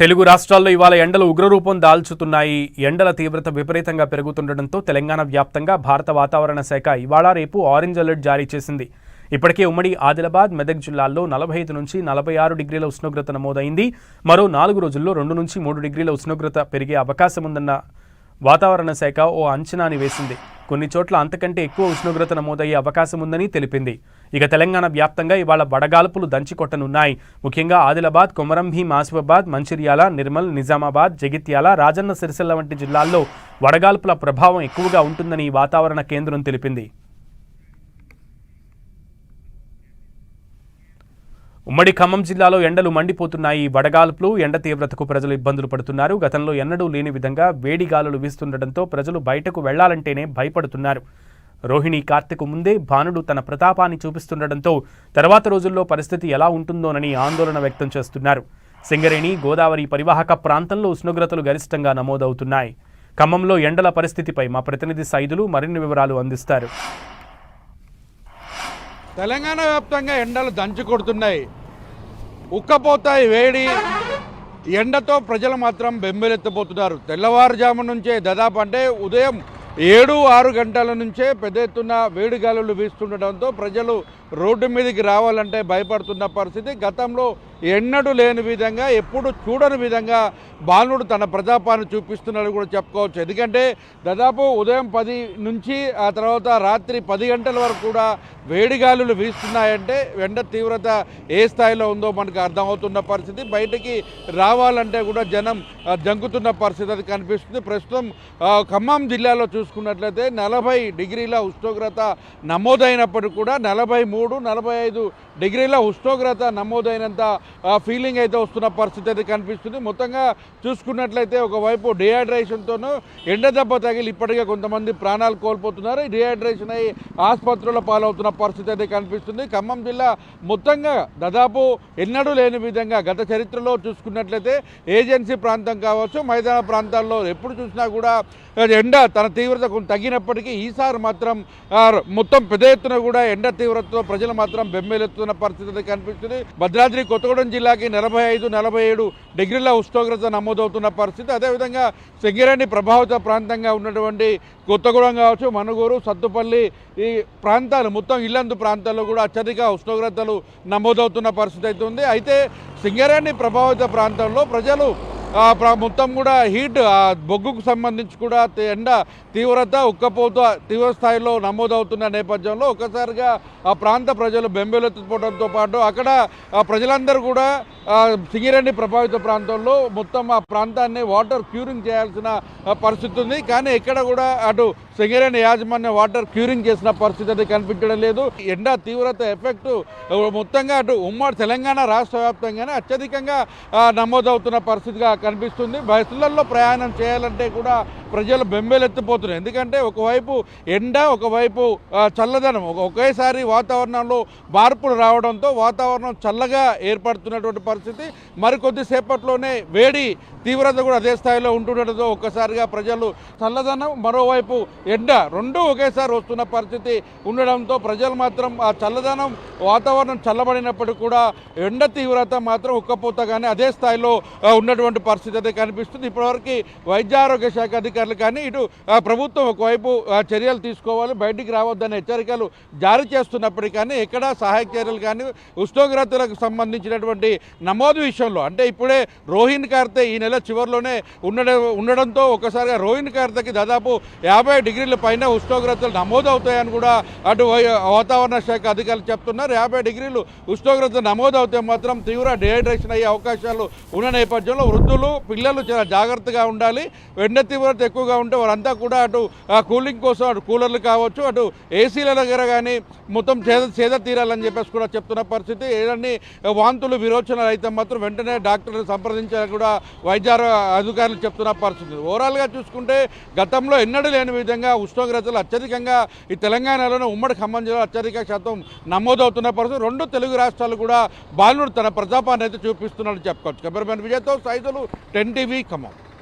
తెలుగు రాష్ట్రాల్లో ఇవాళ ఎండలు ఉగ్రరూపం దాల్చుతున్నాయి. ఎండల తీవ్రత విపరీతంగా పెరుగుతుండటంతో తెలంగాణ వ్యాప్తంగా భారత వాతావరణ శాఖ ఇవాళ రేపు ఆరెంజ్ అలర్ట్ జారీ చేసింది. ఇప్పటికే ఉమ్మడి ఆదిలాబాద్, మెదక్ జిల్లాల్లో 45 నుంచి 46 డిగ్రీల ఉష్ణోగ్రత నమోదైంది. మరో 4 రోజుల్లో 2 నుంచి 3 డిగ్రీల ఉష్ణోగ్రత పెరిగే అవకాశం ఉందన్న వాతావరణ శాఖ ఓ అంచనాని వేసింది. కొన్ని చోట్ల అంతకంటే ఎక్కువ ఉష్ణోగ్రత నమోదయ్యే అవకాశం ఉందని తెలిపింది. ఇక తెలంగాణ వ్యాప్తంగా ఇవాళ వడగాల్పులు దంచికొట్టనున్నాయి. ముఖ్యంగా ఆదిలాబాద్, కొమరంభీం, ఆసిఫాబాద్, మంచిర్యాల, నిర్మల్, నిజామాబాద్, జగిత్యాల, రాజన్న సిరిసిల్ల వంటి జిల్లాల్లో వడగాల్పుల ప్రభావం ఎక్కువగా ఉంటుందని వాతావరణ కేంద్రం తెలిపింది. ఉమ్మడి ఖమ్మం జిల్లాలో ఎండలు మండిపోతున్నాయి. వడగాల్పులు, ఎండ తీవ్రతకు ప్రజలు ఇబ్బందులు పడుతున్నారు. గతంలో ఎన్నడూ లేని విధంగా వేడి గాలులు వీస్తుండటంతో ప్రజలు బయటకు వెళ్లాలంటేనే భయపడుతున్నారు. రోహిణి కార్తెకు ముందే భానుడు తన ప్రతాపాన్ని చూపిస్తుండటంతో తర్వాత రోజుల్లో పరిస్థితి ఎలా ఉంటుందోనని ఆందోళన వ్యక్తం చేస్తున్నారు. సింగరేణి, గోదావరి పరివాహక ప్రాంతంలో ఉష్ణోగ్రతలు గరిష్టంగా నమోదవుతున్నాయి. ఖమ్మంలో ఎండల పరిస్థితిపై మా ప్రతినిధి సైదులు మరిన్ని వివరాలు అందిస్తారు. తెలంగాణ వ్యాప్తంగా ఎండలు దంచి కొడుతున్నాయి. ఉక్కపోతాయి. వేడి ఎండతో ప్రజలు మాత్రం బెంబేలెత్తిపోతున్నారు. తెల్లవారుజాము నుంచే దాదాపు అంటే ఉదయం 7-6 గంటల నుంచే పెద్ద ఎత్తున వేడి గాలులు వీస్తుండటంతో ప్రజలు రోడ్డు మీదకి రావాలంటే భయపడుతున్న పరిస్థితి. గతంలో ఎన్నడూ లేని విధంగా, ఎప్పుడు చూడని విధంగా బాలుడు తన ప్రతాపాన్ని చూపిస్తున్నాడు కూడా చెప్పుకోవచ్చు. ఎందుకంటే దాదాపు ఉదయం 10 నుంచి ఆ తర్వాత రాత్రి 10 గంటల వరకు కూడా వేడి గాలులు వీస్తున్నాయంటే ఎండ తీవ్రత ఏ స్థాయిలో ఉందో మనకు అర్థమవుతున్న పరిస్థితి. బయటికి రావాలంటే కూడా జనం జంకుతున్న పరిస్థితి అది కనిపిస్తుంది. ప్రస్తుతం ఖమ్మం జిల్లాలో చూసుకున్నట్లయితే 40 డిగ్రీల ఉష్ణోగ్రత నమోదైనప్పటికీ కూడా 43-45 డిగ్రీల ఉష్ణోగ్రత నమోదైనంత ఫీలింగ్ అయితే వస్తున్న పరిస్థితి అయితే కనిపిస్తుంది. మొత్తంగా చూసుకున్నట్లయితే ఒకవైపు డిహైడ్రేషన్తోనూ ఎండ దెబ్బ తగిలి ఇప్పటికే కొంతమంది ప్రాణాలు కోల్పోతున్నారు. డిహైడ్రేషన్ అయ్యి ఆసుపత్రుల పాలవుతున్న పరిస్థితి అయితే కనిపిస్తుంది. ఖమ్మం జిల్లా మొత్తంగా దాదాపు ఎన్నడూ లేని విధంగా గత చరిత్రలో చూసుకున్నట్లయితే ఏజెన్సీ ప్రాంతం కావచ్చు, మైదాన ప్రాంతాల్లో ఎప్పుడు చూసినా కూడా ఎండ తన తీవ్రత కొంత తగ్గినప్పటికీ ఈసారి మాత్రం మొత్తం పెద్ద ఎత్తున కూడా ఎండ తీవ్రతతో ప్రజలు మాత్రం బెంబేలెత్తుతున్న పరిస్థితి కనిపిస్తుంది. భద్రాద్రి కొత్తగూడెం జిల్లాకి 45-47 డిగ్రీల ఉష్ణోగ్రత నమోదవుతున్న పరిస్థితి. అదేవిధంగా సింగరేణి ప్రభావిత ప్రాంతంగా ఉన్నటువంటి కొత్తగూడెం కావచ్చు, మనుగూరు, సత్తుపల్లి ఈ ప్రాంతాలు మొత్తం ఇల్లందు ప్రాంతాల్లో కూడా అత్యధిక ఉష్ణోగ్రతలు నమోదవుతున్న పరిస్థితి అయితే ఉంది. అయితే సింగరేణి ప్రభావిత ప్రాంతంలో ప్రజలు మొత్తం కూడా హీట్ బొగ్గుకు సంబంధించి కూడా ఎండ తీవ్రత, ఉక్కపోత తీవ్ర స్థాయిలో నమోదవుతున్న నేపథ్యంలో ఒక్కసారిగా ఆ ప్రాంత ప్రజలు బెంబేలెత్తిపోవడంతో పాటు అక్కడ ప్రజలందరూ కూడా సింగరేణి ప్రభావిత ప్రాంతంలో మొత్తం ఆ ప్రాంతాన్ని వాటర్ క్యూరింగ్ చేయాల్సిన పరిస్థితి ఉంది. కానీ ఎక్కడ కూడా అటు సింగరేణి యాజమాన్యం వాటర్ క్యూరింగ్ చేసిన పరిస్థితి అయితే కనిపించడం లేదు. ఎండ తీవ్రత ఎఫెక్ట్ మొత్తంగా అటు ఉమ్మడి తెలంగాణ రాష్ట్ర వ్యాప్తంగానే అత్యధికంగా నమోదవుతున్న పరిస్థితిగా కనిపిస్తుంది. బస్సులలో ప్రయాణం చేయాలంటే కూడా ప్రజలు బెంబేలెత్తిపోతున్నారు. ఎందుకంటే ఒకవైపు ఎండ, ఒకవైపు చల్లదనం, ఒకేసారి వాతావరణంలో మార్పులు రావడంతో వాతావరణం చల్లగా ఏర్పడుతున్నటువంటి పరిస్థితి. మరికొద్దిసేపట్లోనే వేడి తీవ్రత కూడా అదే స్థాయిలో ఉంటుండటంతో ఒక్కసారిగా ప్రజలు చల్లదనం, మరోవైపు ఎండ రెండూ ఒకేసారి వస్తున్న పరిస్థితి ఉండడంతో ప్రజలు మాత్రం ఆ చల్లదనం, వాతావరణం చల్లబడినప్పటికీ కూడా ఎండ తీవ్రత మాత్రం ఉక్కపోతగానే అదే స్థాయిలో ఉన్నటువంటి పరిస్థితి అయితే కనిపిస్తుంది. ఇప్పటివరకు వైద్యారోగ్య శాఖ అధికారులు కానీ ఇటు ప్రభుత్వం ఒకవైపు చర్యలు తీసుకోవాలి, బయటికి రావద్దనే హెచ్చరికలు జారీ చేస్తున్నప్పటికీ కానీ ఎక్కడా సహాయక చర్యలు కానీ ఉష్ణోగ్రతలకు సంబంధించినటువంటి నమోదు విషయంలో అంటే ఇప్పుడే రోహిణి కార్తె ఈ నెల చివరిలోనే ఉండడంతో ఒకసారిగా రోహిణి కార్తెకి దాదాపు 50 డిగ్రీల పైన ఉష్ణోగ్రతలు నమోదవుతాయని కూడా అటు వాతావరణ శాఖ అధికారులు చెప్తున్నారు. 50 డిగ్రీలు ఉష్ణోగ్రత నమోదవుతే మాత్రం తీవ్ర డిహైడ్రేషన్ అయ్యే అవకాశాలు ఉన్న నేపథ్యంలో వృద్ధులు, పిల్లలు చాలా జాగ్రత్తగా ఉండాలి. ఎండ తీవ్రత ఎక్కువగా ఉంటే వారంతా కూడా అటు కూలింగ్ కోసం అటు కూలర్లు కావచ్చు, అటు ఏసీల దగ్గర కానీ మొత్తం సేద తీరాలని చెప్పేసి కూడా చెప్తున్న పరిస్థితి. ఏదన్నీ వాంతులు, విరోచనలు అయితే మాత్రం వెంటనే డాక్టర్లు సంప్రదించాలని కూడా వైద్య అధికారులు చెప్తున్న పరిస్థితి. ఓవరాల్గా చూసుకుంటే గతంలో ఎన్నడూ లేని విధంగా ఉష్ణోగ్రతలు అత్యధికంగా ఈ తెలంగాణలోనే ఉమ్మడి ఖమ్మం జిల్లా అత్యధిక శాతం నమోదవుతున్న పరిస్థితి. 2 తెలుగు రాష్ట్రాలు కూడా బాలుడు తన ప్రతాపాన్ని అయితే చూపిస్తున్నాడని చెప్పుకోవచ్చు. కెమెరామెన్ విజయ్తో సైదులు, 10 టీవీ ఖమ్మం.